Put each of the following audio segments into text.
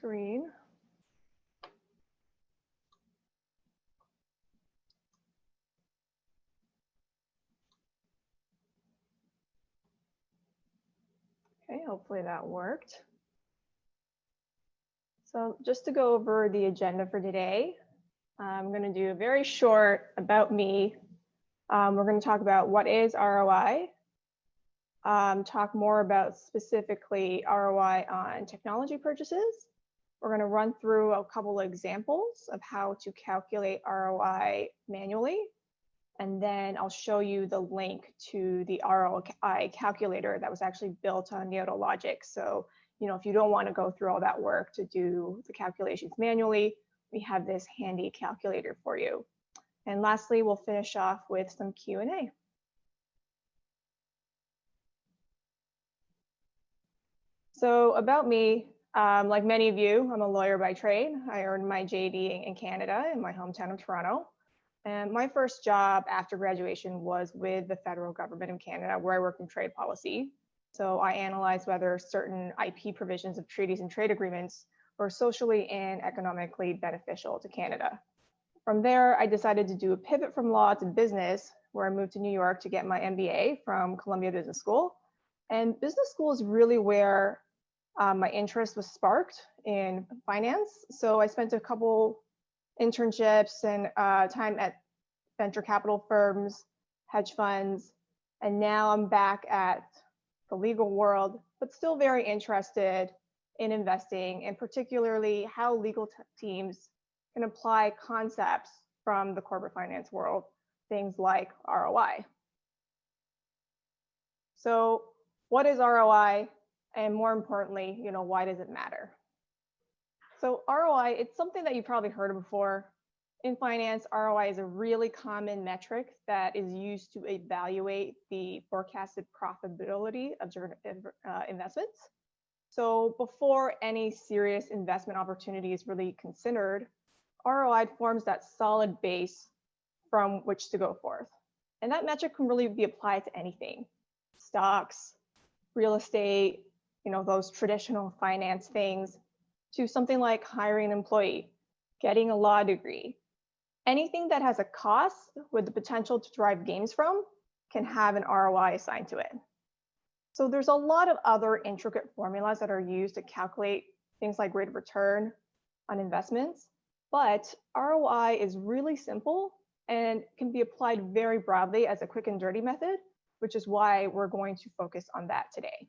screen. Okay, hopefully that worked. So just to go over the agenda for today, I'm going to do a very short about me. We're going to talk about what is ROI, talk more about specifically ROI on technology purchases. We're going to run through a couple of examples of how to calculate ROI manually. And then I'll show you the link to the ROI calculator that was actually built on Neodo Logic. So, if you don't want to go through all that work to do the calculations manually, we have this handy calculator for you. And lastly, we'll finish off with some Q&A. So about me, like many of you, I'm a lawyer by trade. I earned my JD in Canada in my hometown of Toronto. And my first job after graduation was with the federal government of Canada, where I worked in trade policy. So I analyzed whether certain IP provisions of treaties and trade agreements were socially and economically beneficial to Canada. From there, I decided to do a pivot from law to business, where I moved to New York to get my MBA from Columbia Business School. And business school is really where my interest was sparked in finance. So I spent a couple internships and time at venture capital firms, hedge funds, and now I'm back at the legal world, but still very interested in investing, and particularly how legal teams can apply concepts from the corporate finance world, things like ROI. So what is ROI? And more importantly, why does it matter? So ROI, it's something that you've probably heard of before. In finance, ROI is a really common metric that is used to evaluate the forecasted profitability of investments. So before any serious investment opportunity is really considered, ROI forms that solid base from which to go forth. And that metric can really be applied to anything: stocks, real estate, those traditional finance things, to something like hiring an employee, getting a law degree. Anything that has a cost with the potential to drive gains from can have an ROI assigned to it. So there's a lot of other intricate formulas that are used to calculate things like rate of return on investments, but ROI is really simple and can be applied very broadly as a quick and dirty method, which is why we're going to focus on that today.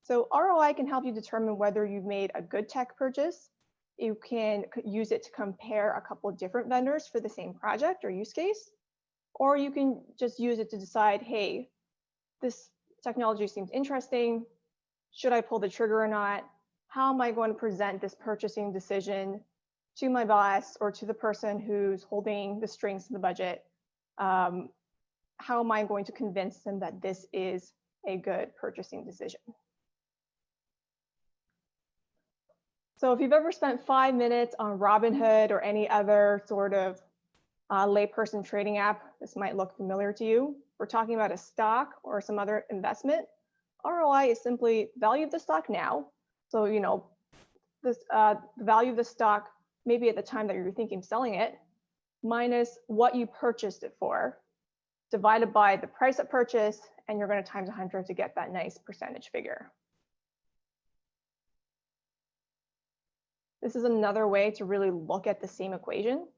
So ROI can help you determine whether you've made a good tech purchase. You can use it to compare a couple of different vendors for the same project or use case, or you can just use it to decide, hey, this technology seems interesting. Should I pull the trigger or not? How am I going to present this purchasing decision to my boss or to the person who's holding the strings to the budget? How am I going to convince them that this is a good purchasing decision? So if you've ever spent 5 minutes on Robinhood or any other sort of layperson trading app, this might look familiar to you. We're talking about a stock or some other investment. ROI is simply value of the stock now. So, this, the value of the stock, maybe at the time that you're thinking of selling it, minus what you purchased it for, divided by the price at purchase, and you're going to times 100 to get that nice percentage figure. This is another way to really look at the same equation.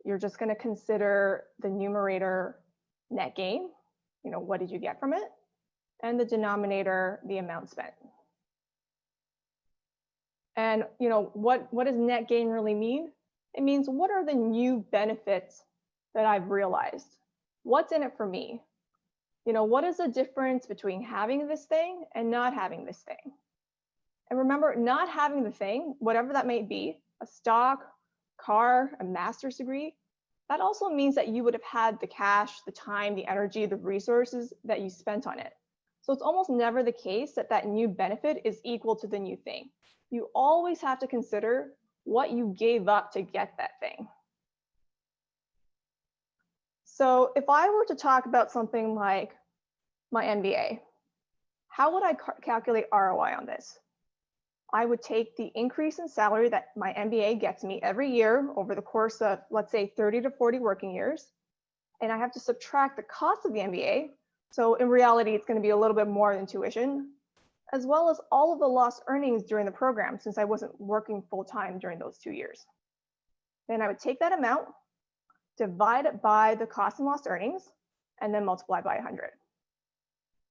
You're just going to consider the numerator net gain, what did you get from it, and the denominator, the amount spent. And what does net gain really mean? It means, what are the new benefits that I've realized? What's in it for me? What is the difference between having this thing and not having this thing? And remember, not having the thing, whatever that may be, a stock, car, a master's degree, that also means that you would have had the cash, the time, the energy, the resources that you spent on it. So it's almost never the case that that new benefit is equal to the new thing. You always have to consider what you gave up to get that thing. So if I were to talk about something like my MBA, how would I calculate ROI on this? I would take the increase in salary that my MBA gets me every year over the course of, let's say, 30 to 40 working years, and I have to subtract the cost of the MBA. So in reality, it's going to be a little bit more than tuition, as well as all of the lost earnings during the program since I wasn't working full time during those 2 years. Then I would take that amount, divide it by the cost and lost earnings, and then multiply by 100.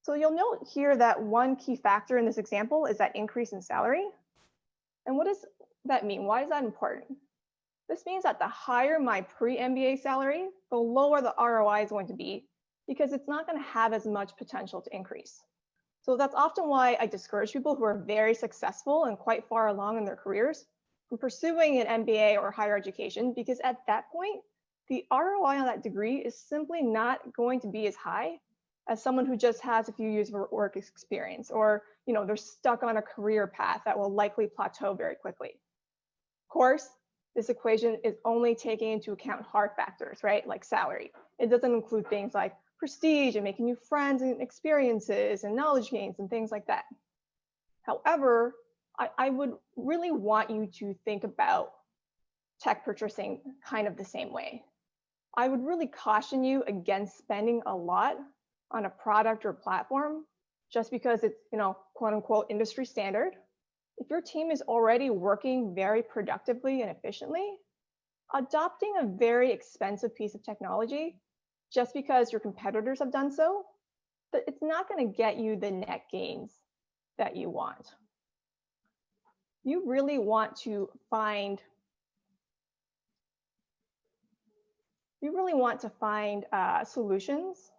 So you'll note here that one key factor in this example is that increase in salary. And what does that mean? Why is that important? This means that the higher my pre-MBA salary, the lower the ROI is going to be because it's not going to have as much potential to increase. So that's often why I discourage people who are very successful and quite far along in their careers from pursuing an MBA or higher education, because at that point, the ROI on that degree is simply not going to be as high as someone who just has a few years of work experience, or they're stuck on a career path that will likely plateau very quickly. Of course, this equation is only taking into account hard factors, right? Like salary. It doesn't include things like prestige and making new friends and experiences and knowledge gains and things like that. However, I would really want you to think about tech purchasing kind of the same way. I would really caution you against spending a lot on a product or platform just because it's, quote unquote, industry standard. If your team is already working very productively and efficiently, adopting a very expensive piece of technology just because your competitors have done so, it's not going to get you the net gains that you want. You really want to find solutions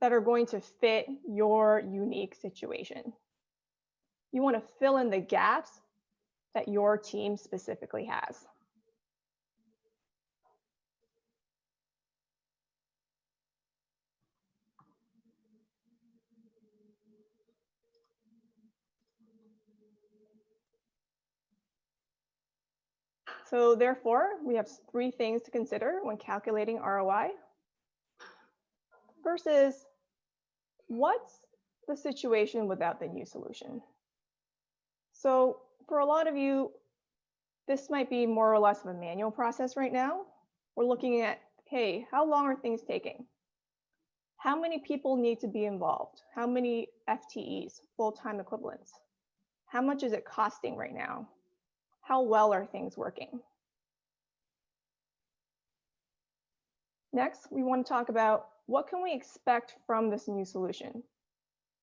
that are going to fit your unique situation. You want to fill in the gaps that your team specifically has. So therefore, we have 3 things to consider when calculating ROI. First is, what's the situation without the new solution? So for a lot of you, this might be more or less of a manual process right now. We're looking at, hey, how long are things taking? How many people need to be involved? How many FTEs, full-time equivalents? How much is it costing right now? How well are things working? Next, we want to talk about what can we expect from this new solution?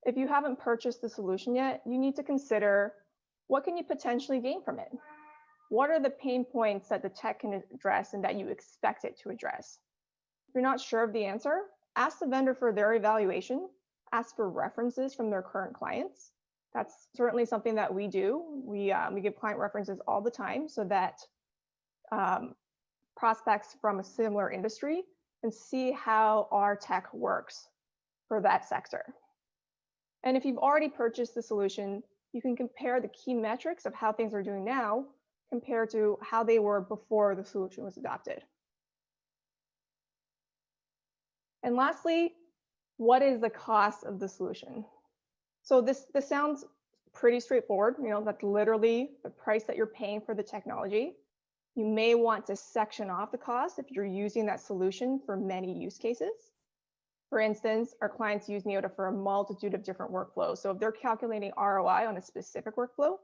If you haven't purchased the solution yet, you need to consider what can you potentially gain from it? What are the pain points that the tech can address and that you expect it to address? If you're not sure of the answer, ask the vendor for their evaluation, ask for references from their current clients. That's certainly something that we do. We give client references all the time so that prospects from a similar industry can see how our tech works for that sector. And if you've already purchased the solution, you can compare the key metrics of how things are doing now compared to how they were before the solution was adopted. And lastly, what is the cost of the solution? So this sounds pretty straightforward. That's literally the price that you're paying for the technology. You may want to section off the cost if you're using that solution for many use cases. For instance, our clients use Neota for a multitude of different workflows. So if they're calculating ROI on a specific workflow,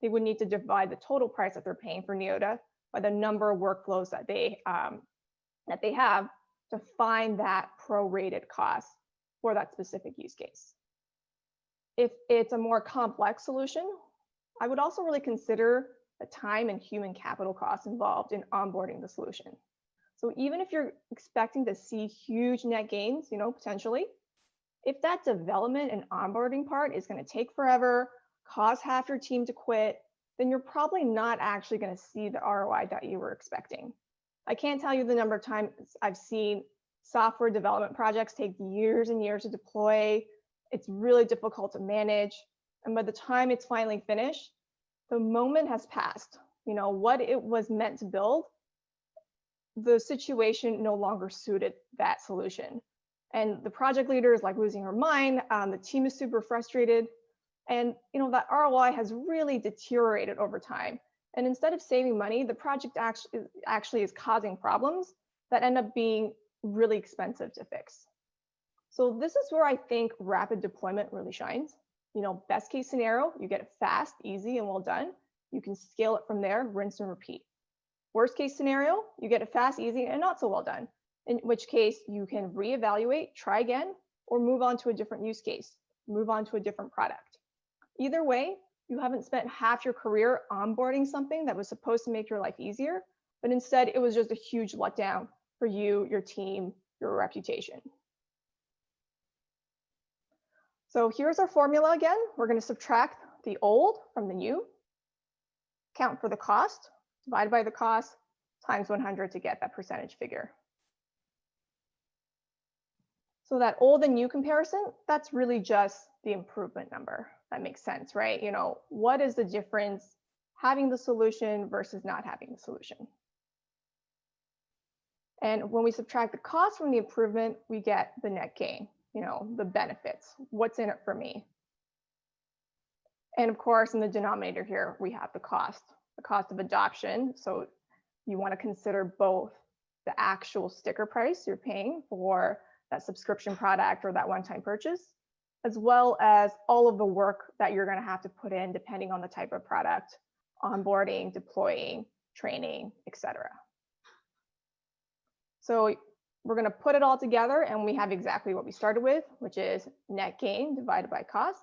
they would need to divide the total price that they're paying for Neota by the number of workflows that they have to find that prorated cost for that specific use case. If it's a more complex solution, I would also really consider the time and human capital costs involved in onboarding the solution. So even if you're expecting to see huge net gains, potentially, if that development and onboarding part is going to take forever, cause half your team to quit, then you're probably not actually going to see the ROI that you were expecting. I can't tell you the number of times I've seen software development projects take years and years to deploy. It's really difficult to manage. And by the time it's finally finished, the moment has passed. What it was meant to build, the situation no longer suited that solution. And the project leader is like losing her mind. The team is super frustrated. And that ROI has really deteriorated over time. And instead of saving money, the project actually is causing problems that end up being really expensive to fix. So this is where I think rapid deployment really shines. Best case scenario, you get it fast, easy, and well done. You can scale it from there, rinse and repeat. Worst case scenario, you get it fast, easy, and not so well done, in which case you can reevaluate, try again, or move on to a different use case, move on to a different product. Either way, you haven't spent half your career onboarding something that was supposed to make your life easier, but instead it was just a huge letdown for you, your team, your reputation. So here's our formula again. We're going to subtract the old from the new, count for the cost, divide by the cost, times 100 to get that percentage figure. So that old and new comparison, that's really just the improvement number. That makes sense, right? What is the difference having the solution versus not having the solution? And when we subtract the cost from the improvement, we get the net gain, the benefits. What's in it for me? And of course, in the denominator here, we have the cost of adoption. So you want to consider both the actual sticker price you're paying for that subscription product or that one-time purchase, as well as all of the work that you're going to have to put in depending on the type of product, onboarding, deploying, training, etc. So we're going to put it all together and we have exactly what we started with, which is net gain divided by cost.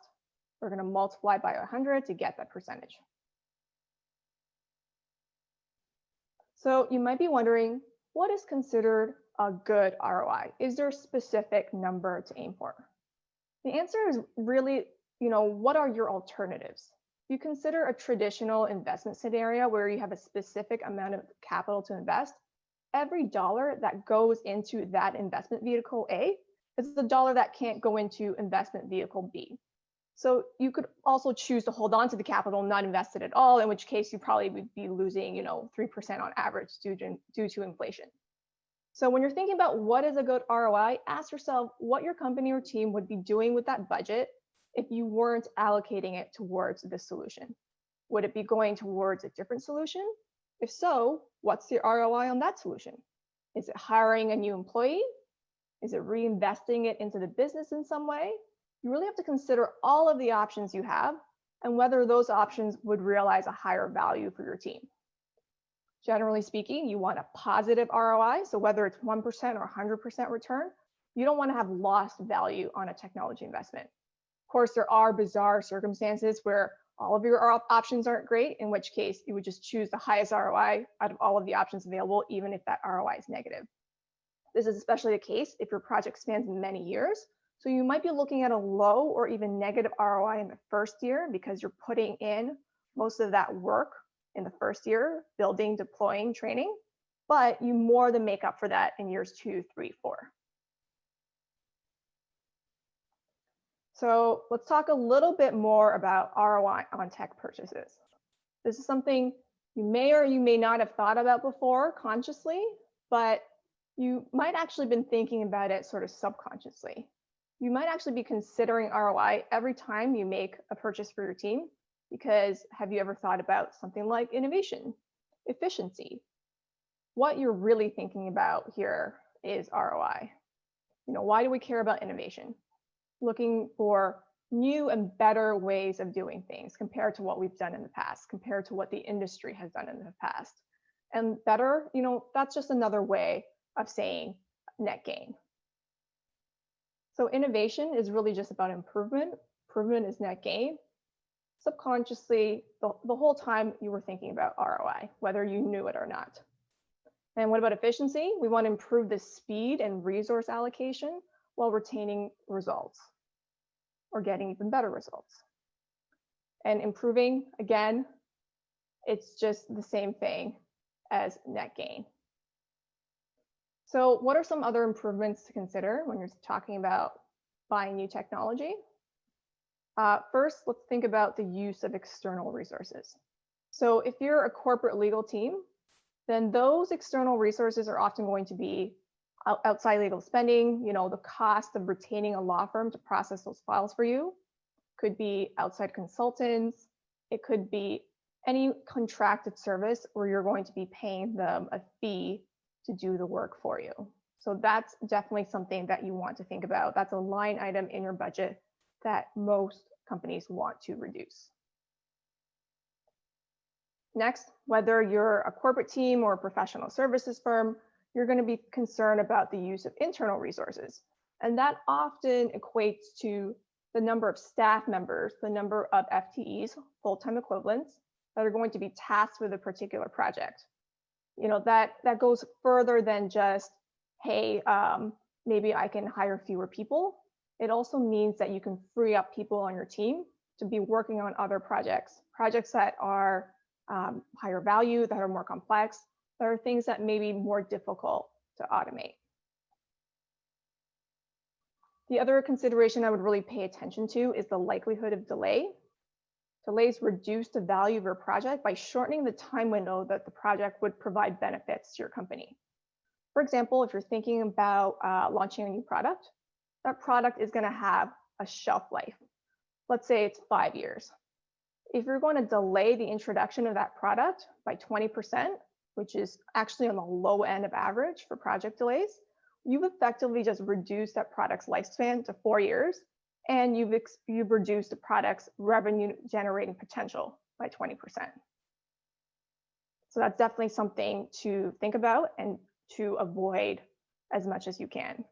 We're going to multiply by 100 to get that percentage. So you might be wondering, what is considered a good ROI? Is there a specific number to aim for? The answer is really, what are your alternatives? You consider a traditional investment scenario where you have a specific amount of capital to invest. Every dollar that goes into that investment vehicle A is the dollar that can't go into investment vehicle B. So you could also choose to hold on to the capital, not invest it at all, in which case you probably would be losing, 3% on average due to inflation. So when you're thinking about what is a good ROI, ask yourself what your company or team would be doing with that budget if you weren't allocating it towards this solution. Would it be going towards a different solution? If so, what's the ROI on that solution? Is it hiring a new employee? Is it reinvesting it into the business in some way? You really have to consider all of the options you have and whether those options would realize a higher value for your team. Generally speaking, you want a positive ROI. So whether it's 1% or 100% return, you don't want to have lost value on a technology investment. Of course, there are bizarre circumstances where all of your options aren't great, in which case you would just choose the highest ROI out of all of the options available, even if that ROI is negative. This is especially the case if your project spans many years. So you might be looking at a low or even negative ROI in the first year because you're putting in most of that work in the first year, building, deploying, training, but you more than make up for that in years 2, 3, 4. So let's talk a little bit more about ROI on tech purchases. This is something you may or you may not have thought about before consciously, but you might actually been thinking about it sort of subconsciously. You might actually be considering ROI every time you make a purchase for your team, because have you ever thought about something like innovation, efficiency? What you're really thinking about here is ROI. Why do we care about innovation? Looking for new and better ways of doing things compared to what we've done in the past, compared to what the industry has done in the past. And better, that's just another way of saying net gain. So innovation is really just about improvement. Improvement is net gain. Subconsciously, the whole time you were thinking about ROI, whether you knew it or not. And what about efficiency? We want to improve the speed and resource allocation while retaining results or getting even better results. And improving, again, it's just the same thing as net gain. So what are some other improvements to consider when you're talking about buying new technology? First, let's think about the use of external resources. So if you're a corporate legal team, then those external resources are often going to be outside legal spending, the cost of retaining a law firm to process those files for you, could be outside consultants, it could be any contracted service where you're going to be paying them a fee to do the work for you. So that's definitely something that you want to think about. That's a line item in your budget that most companies want to reduce. Next, whether you're a corporate team or a professional services firm, you're going to be concerned about the use of internal resources. And that often equates to the number of staff members, the number of FTEs, full-time equivalents, that are going to be tasked with a particular project. That goes further than just, hey, maybe I can hire fewer people. It also means that you can free up people on your team to be working on other projects that are higher value, that are more complex, that are things that may be more difficult to automate. The other consideration I would really pay attention to is the likelihood of delay. Delays reduce the value of your project by shortening the time window that the project would provide benefits to your company. For example, if you're thinking about launching a new product, that product is going to have a shelf life. Let's say it's 5 years. If you're going to delay the introduction of that product by 20%, which is actually on the low end of average for project delays, you've effectively just reduced that product's lifespan to 4 years, and you've reduced the product's revenue generating potential by 20%. So that's definitely something to think about and to avoid as much as you can.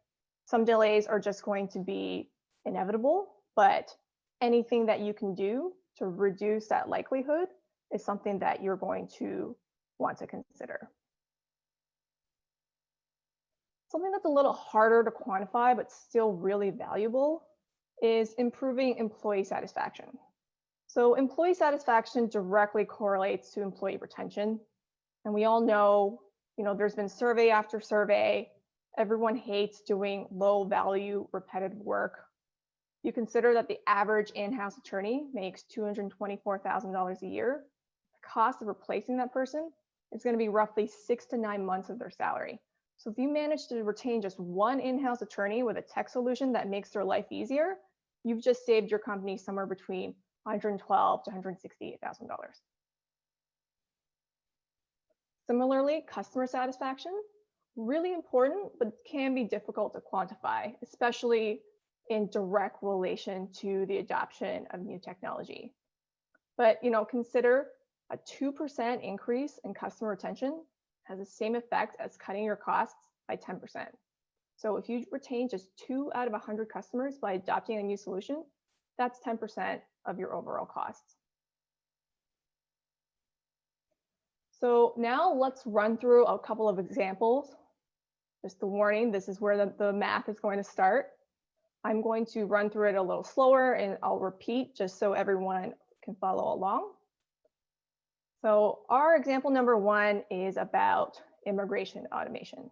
Some delays are just going to be inevitable, but anything that you can do to reduce that likelihood is something that you're going to want to consider. Something that's a little harder to quantify, but still really valuable, is improving employee satisfaction. So employee satisfaction directly correlates to employee retention. And we all know, there's been survey after survey. Everyone hates doing low value, repetitive work. You consider that the average in-house attorney makes $224,000 a year. The cost of replacing that person is going to be roughly 6 to 9 months of their salary. So if you manage to retain just one in-house attorney with a tech solution that makes their life easier, you've just saved your company somewhere between $112,000 to $168,000. Similarly, customer satisfaction, really important, but can be difficult to quantify, especially in direct relation to the adoption of new technology. But consider a 2% increase in customer retention has the same effect as cutting your costs by 10%. So if you retain just 2 out of 100 customers by adopting a new solution, that's 10% of your overall costs. So now let's run through a couple of examples. Just a warning, this is where the math is going to start. I'm going to run through it a little slower and I'll repeat just so everyone can follow along. So our example number 1 is about immigration automation.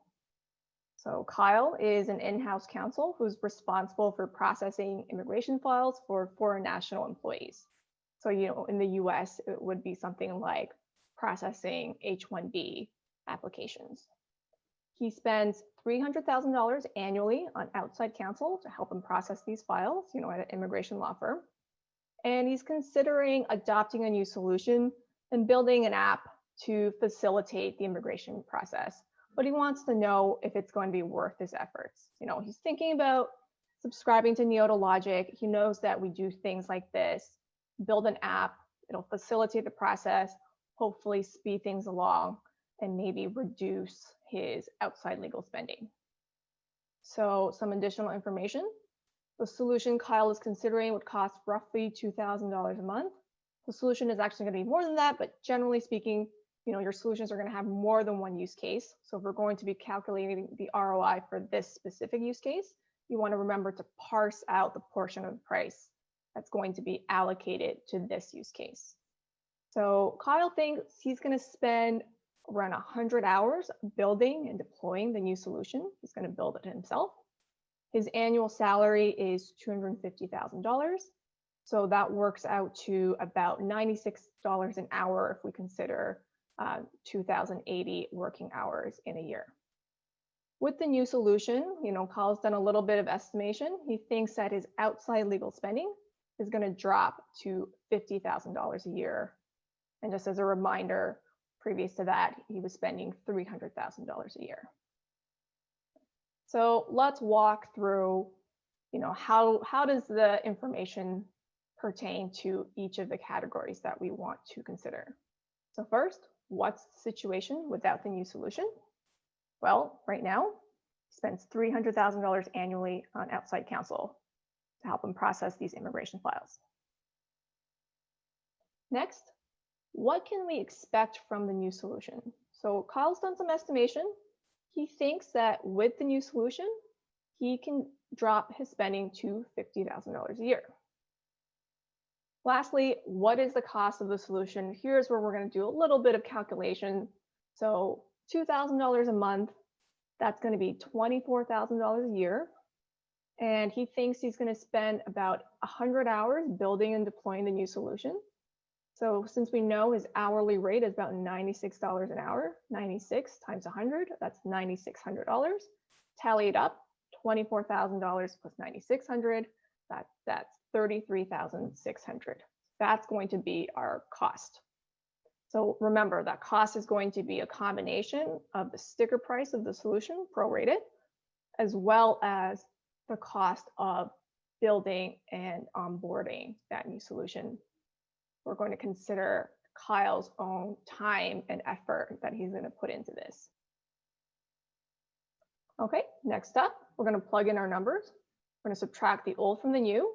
So Kyle is an in-house counsel who's responsible for processing immigration files for foreign national employees. So, in the US, it would be something like processing H-1B applications. He spends $300,000 annually on outside counsel to help him process these files, at an immigration law firm. And he's considering adopting a new solution and building an app to facilitate the immigration process. But he wants to know if it's going to be worth his efforts. He's thinking about subscribing to Neotologic. He knows that we do things like this, build an app, it'll facilitate the process, hopefully speed things along, and maybe reduce his outside legal spending. So some additional information. The solution Kyle is considering would cost roughly $2,000 a month. The solution is actually going to be more than that, but generally speaking, your solutions are going to have more than one use case. So if we're going to be calculating the ROI for this specific use case, you want to remember to parse out the portion of the price that's going to be allocated to this use case. So Kyle thinks he's going to spend around 100 hours building and deploying the new solution. He's going to build it himself. His annual salary is $250,000. So that works out to about $96 an hour if we consider 2,080 working hours in a year. With the new solution, Kyle's done a little bit of estimation. He thinks that his outside legal spending is going to drop to $50,000 a year. And just as a reminder, previous to that, he was spending $300,000 a year. So let's walk through, how does the information pertain to each of the categories that we want to consider. So first, what's the situation without the new solution? Well, right now, he spends $300,000 annually on outside counsel to help him process these immigration files. Next, what can we expect from the new solution? So Kyle's done some estimation. He thinks that with the new solution, he can drop his spending to $50,000 a year. Lastly, what is the cost of the solution? Here's where we're going to do a little bit of calculation. So $2,000 a month, that's going to be $24,000 a year. And he thinks he's going to spend about 100 hours building and deploying the new solution. So since we know his hourly rate is about $96 an hour, 96 times 100, that's $9,600. Tally it up, $24,000 plus 9,600, that's $33,600. That's going to be our cost. So remember, that cost is going to be a combination of the sticker price of the solution, prorated, as well as the cost of building and onboarding that new solution. We're going to consider Kyle's own time and effort that he's going to put into this. Okay, next up, we're going to plug in our numbers. We're going to subtract the old from the new.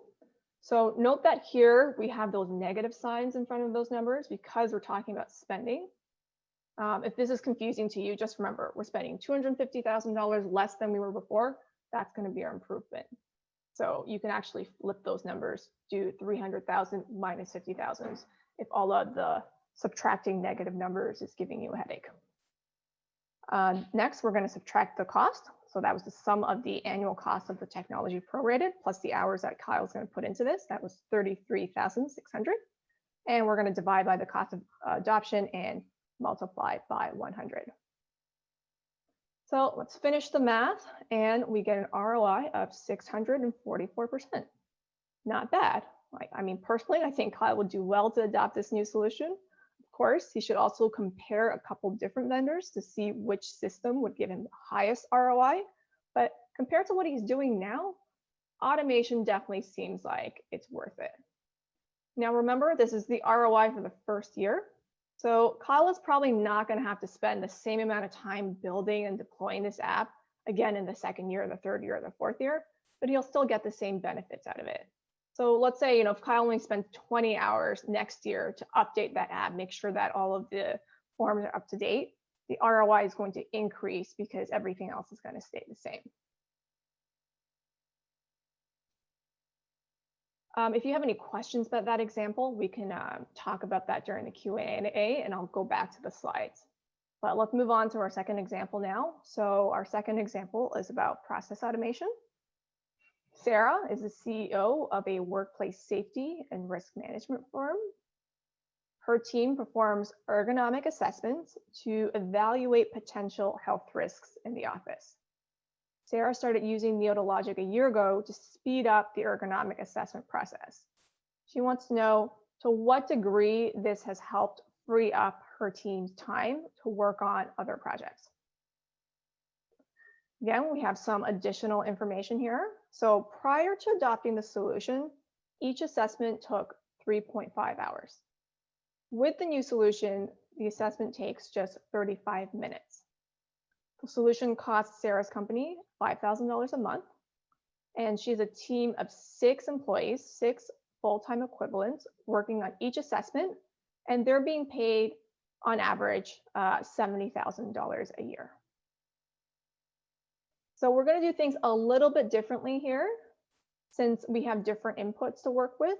So note that here we have those negative signs in front of those numbers because we're talking about spending. If this is confusing to you, just remember, we're spending $250,000 less than we were before. That's going to be our improvement. So you can actually flip those numbers, do 300,000 minus 50,000 if all of the subtracting negative numbers is giving you a headache. Next, we're going to subtract the cost. So that was the sum of the annual cost of the technology prorated plus the hours that Kyle's going to put into this. That was 33,600. And we're going to divide by the cost of adoption and multiply by 100. So let's finish the math, and we get an ROI of 644%. Not bad. Personally, I think Kyle would do well to adopt this new solution. Of course, he should also compare a couple different vendors to see which system would give him the highest ROI. But compared to what he's doing now, automation definitely seems like it's worth it. Now, remember, this is the ROI for the first year. So Kyle is probably not going to have to spend the same amount of time building and deploying this app again in the second year, the third year, or the fourth year, but he'll still get the same benefits out of it. So let's say, if Kyle only spends 20 hours next year to update that app, make sure that all of the forms are up to date, the ROI is going to increase because everything else is going to stay the same. If you have any questions about that example, we can talk about that during the Q&A, and I'll go back to the slides. But let's move on to our second example now. So our second example is about process automation. Sarah is the CEO of a workplace safety and risk management firm. Her team performs ergonomic assessments to evaluate potential health risks in the office. Sarah started using Neotologic a year ago to speed up the ergonomic assessment process. She wants to know to what degree this has helped free up her team's time to work on other projects. Again, we have some additional information here. So prior to adopting the solution, each assessment took 3.5 hours. With the new solution, the assessment takes just 35 minutes. The solution costs Sarah's company $5,000 a month, and she has a team of 6 employees, 6 full-time equivalents working on each assessment, and they're being paid on average $70,000 a year. So we're going to do things a little bit differently here since we have different inputs to work with.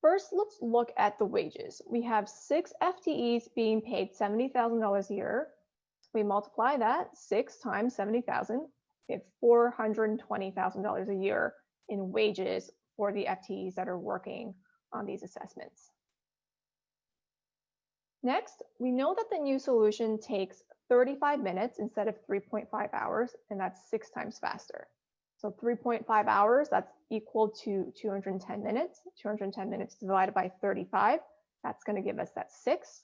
First, let's look at the wages. We have 6 FTEs being paid $70,000 a year. We multiply that 6 times 70,000, we have $420,000 a year in wages for the FTEs that are working on these assessments. Next, we know that the new solution takes 35 minutes instead of 3.5 hours, and that's 6 times faster. So 3.5 hours, that's equal to 210 minutes. 210 minutes divided by 35, that's going to give us that 6.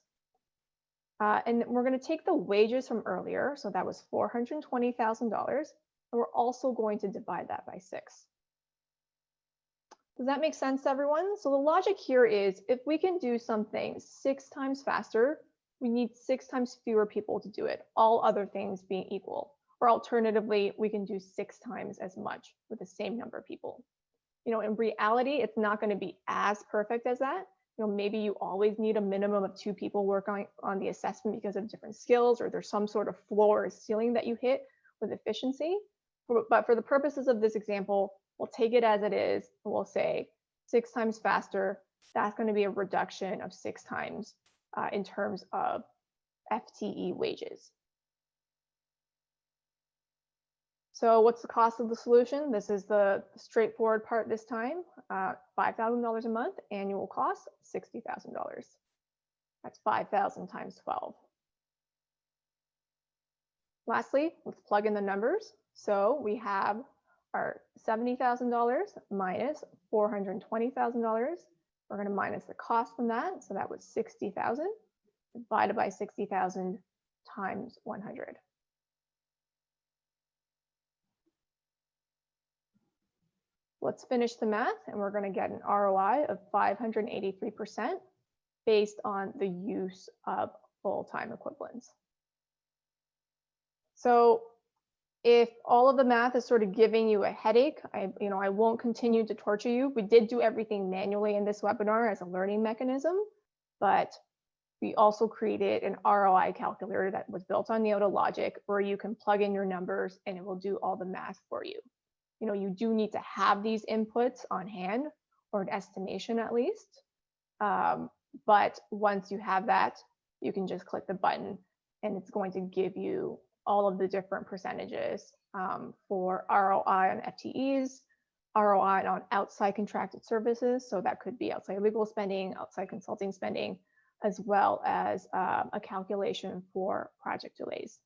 And we're going to take the wages from earlier, so that was $420,000, and we're also going to divide that by 6. Does that make sense to everyone? So the logic here is if we can do something 6 times faster, we need 6 times fewer people to do it, all other things being equal. Or alternatively, we can do 6 times as much with the same number of people. In reality, it's not going to be as perfect as that. Maybe you always need a minimum of 2 people working on the assessment because of different skills, or there's some sort of floor or ceiling that you hit with efficiency. But for the purposes of this example, we'll take it as it is, and we'll say 6 times faster. That's going to be a reduction of 6 times in terms of FTE wages. So what's the cost of the solution? This is the straightforward part this time. $5,000 a month, annual cost, $60,000. That's 5,000 times 12. Lastly, let's plug in the numbers. So we have our $70,000 minus $420,000. We're going to minus the cost from that. So that was 60,000 divided by 60,000 times 100. Let's finish the math, and we're going to get an ROI of 583% based on the use of full-time equivalents. So if all of the math is sort of giving you a headache, I won't continue to torture you. We did do everything manually in this webinar as a learning mechanism, but we also created an ROI calculator that was built on Neota logic where you can plug in your numbers and it will do all the math for you. You do need to have these inputs on hand, or an estimation at least. But once you have that, you can just click the button and it's going to give you all of the different percentages for ROI on FTEs, ROI on outside contracted services. So that could be outside legal spending, outside consulting spending, as well as a calculation for project delays.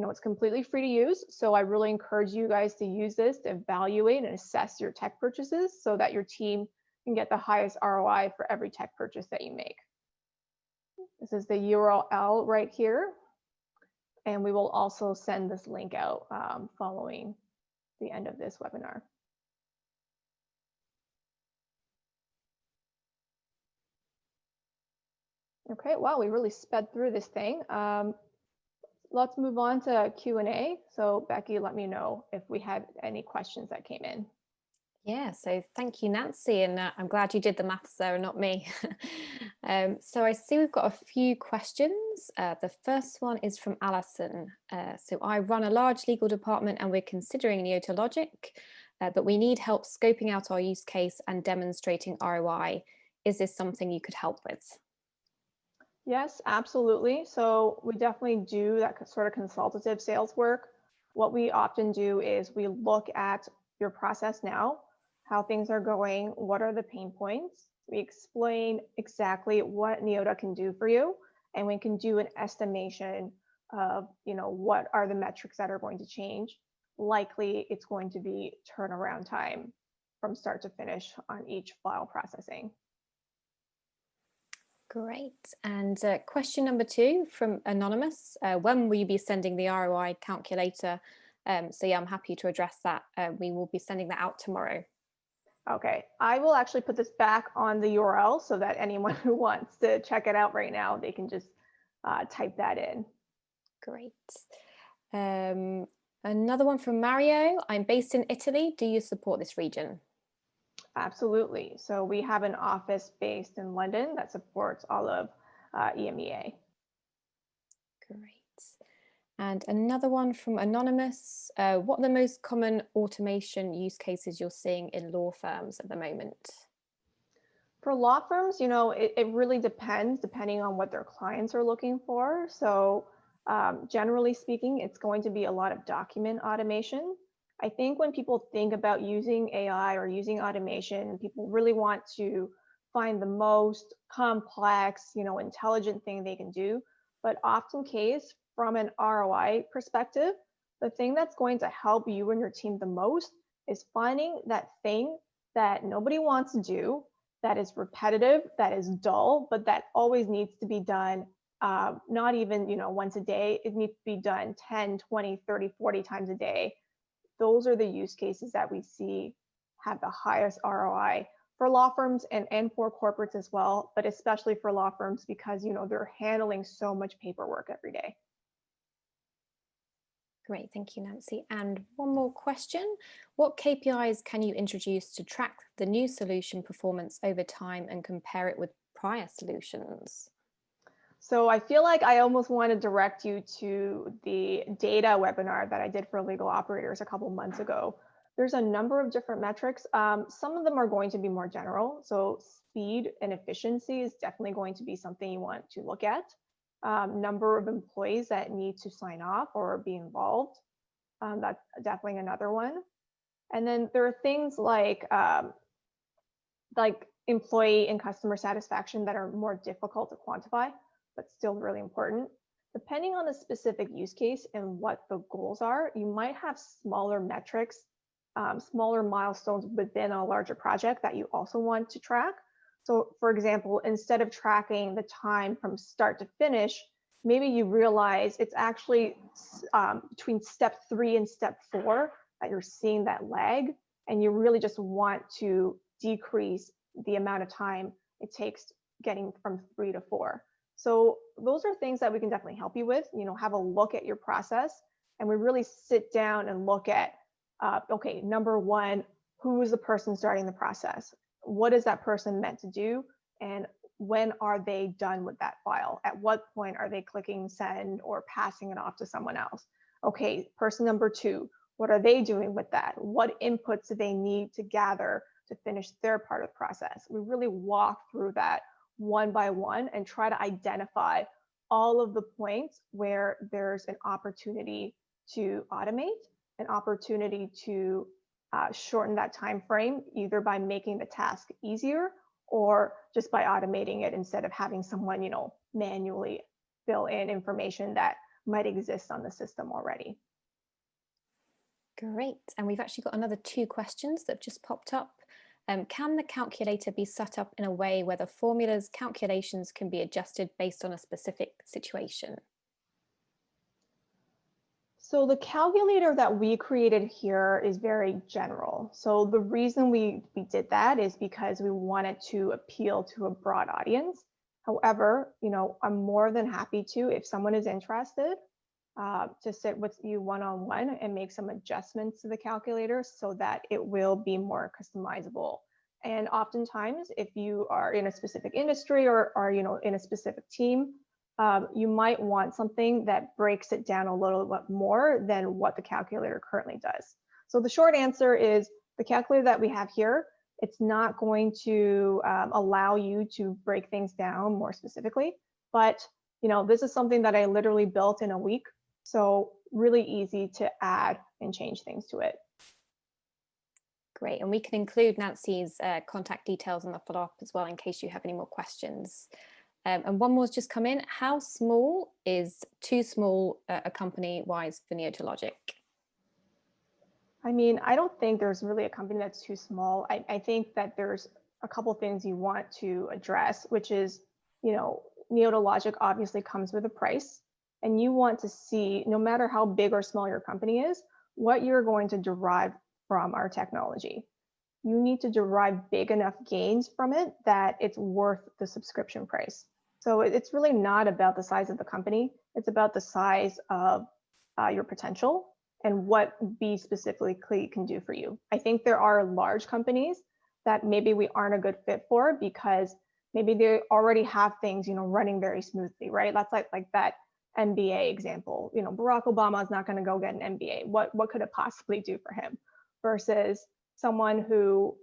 It's completely free to use. So I really encourage you guys to use this to evaluate and assess your tech purchases so that your team can get the highest ROI for every tech purchase that you make. This is the URL right here. And we will also send this link out following the end of this webinar. Okay, wow, we really sped through this thing. Let's move on to Q&A. So Becky, let me know if we had any questions that came in. Yeah, so thank you, Nancy, and I'm glad you did the maths there and not me. So I see we've got a few questions. The first one is from Alison. So I run a large legal department and we're considering Neota logic, but we need help scoping out our use case and demonstrating ROI. Is this something you could help with? Yes, absolutely. So we definitely do that sort of consultative sales work. What we often do is we look at your process now, how things are going, what are the pain points. We explain exactly what Neota can do for you, and we can do an estimation of, what are the metrics that are going to change. Likely it's going to be turnaround time from start to finish on each file processing. Great. And question number 2 from Anonymous. When will you be sending the ROI calculator? So yeah, I'm happy to address that. We will be sending that out tomorrow. Okay, I will actually put this back on the URL so that anyone who wants to check it out right now, they can just type that in. Great. Another one from Mario. I'm based in Italy. Do you support this region? Absolutely. So we have an office based in London that supports all of EMEA. Great. And another one from Anonymous. What are the most common automation use cases you're seeing in law firms at the moment? For law firms, it really depends depending on what their clients are looking for. So generally speaking, it's going to be a lot of document automation. I think when people think about using AI or using automation, people really want to find the most complex, intelligent thing they can do. But often case, from an ROI perspective, the thing that's going to help you and your team the most is finding that thing that nobody wants to do, that is repetitive, that is dull, but that always needs to be done. Not even, once a day, it needs to be done 10, 20, 30, 40 times a day. Those are the use cases that we see have the highest ROI for law firms and for corporates as well, but especially for law firms because, they're handling so much paperwork every day. Great, thank you, Nancy. And one more question. What KPIs can you introduce to track the new solution performance over time and compare it with prior solutions? So I feel like I almost want to direct you to the data webinar that I did for legal operators a couple months ago. There's a number of different metrics. Some of them are going to be more general. So speed and efficiency is definitely going to be something you want to look at. Number of employees that need to sign off or be involved. That's definitely another one. And then there are things like employee and customer satisfaction that are more difficult to quantify, but still really important. Depending on the specific use case and what the goals are, you might have smaller metrics, smaller milestones within a larger project that you also want to track. So for example, instead of tracking the time from start to finish, maybe you realize it's actually between step 3 and step 4 that you're seeing that lag, and you really just want to decrease the amount of time it takes getting from 3 to 4. So those are things that we can definitely help you with, have a look at your process, and we really sit down and look at, okay, number one, who is the person starting the process? What is that person meant to do? And when are they done with that file? At what point are they clicking send or passing it off to someone else? Okay, person number 2, what are they doing with that? What inputs do they need to gather to finish their part of the process? We really walk through that one by one and try to identify all of the points where there's an opportunity to automate, an opportunity to shorten that time frame, either by making the task easier or just by automating it instead of having someone, manually fill in information that might exist on the system already. Great. And we've actually got another 2 questions that have just popped up. Can the calculator be set up in a way where the formulas calculations can be adjusted based on a specific situation? So the calculator that we created here is very general. So the reason we did that is because we wanted to appeal to a broad audience. However, I'm more than happy to, if someone is interested, to sit with you one-on-one and make some adjustments to the calculator so that it will be more customizable. And oftentimes, if you are in a specific industry or in a specific team, you might want something that breaks it down a little bit more than what the calculator currently does. So the short answer is the calculator that we have here, it's not going to allow you to break things down more specifically, but this is something that I literally built in a week. So really easy to add and change things to it. Great. And we can include Nancy's contact details on the follow-up as well in case you have any more questions. And one more's just come in. How small is too small a company-wise for Neotologic? I mean, I don't think there's really a company that's too small. I think that there's a couple things you want to address, which is, Neotologic obviously comes with a price, and you want to see, no matter how big or small your company is, what you're going to derive from our technology. You need to derive big enough gains from it that it's worth the subscription price. So it's really not about the size of the company. It's about the size of your potential and what B specifically can do for you. I think there are large companies that maybe we aren't a good fit for because maybe they already have things, running very smoothly, right? That's like that MBA example. Barack Obama is not going to go get an MBA. What could it possibly do for him? Versus someone who,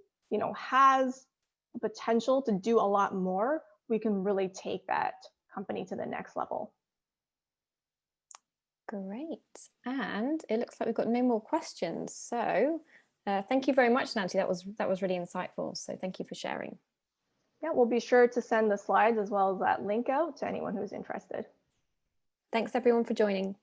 has the potential to do a lot more, we can really take that company to the next level. Great. And it looks like we've got no more questions. So thank you very much, Nancy. That was really insightful. So thank you for sharing. Yeah, we'll be sure to send the slides as well as that link out to anyone who's interested. Thanks everyone for joining.